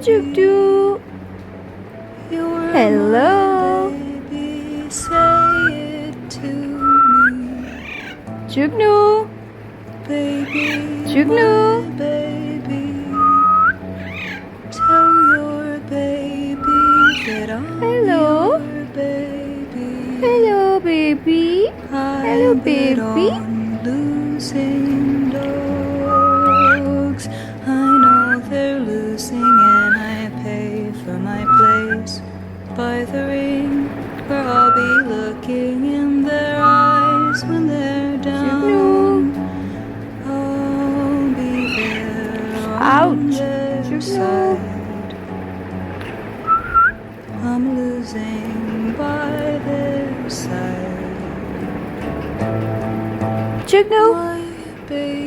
Jugdu. You're Hello. my baby, say it to me. Jugnu. Baby, Jugnu. my baby. Tell your baby that I'm Hello. your baby. Hello, baby. Hello, I bet baby. on losing dogs. I know they're losing, and I pay for my place by the ring, where I'll be looking in their eyes when they're down. I'll be there on Ouch. their Jugnu. side. I'm losing by their side. Jugnu. My baby.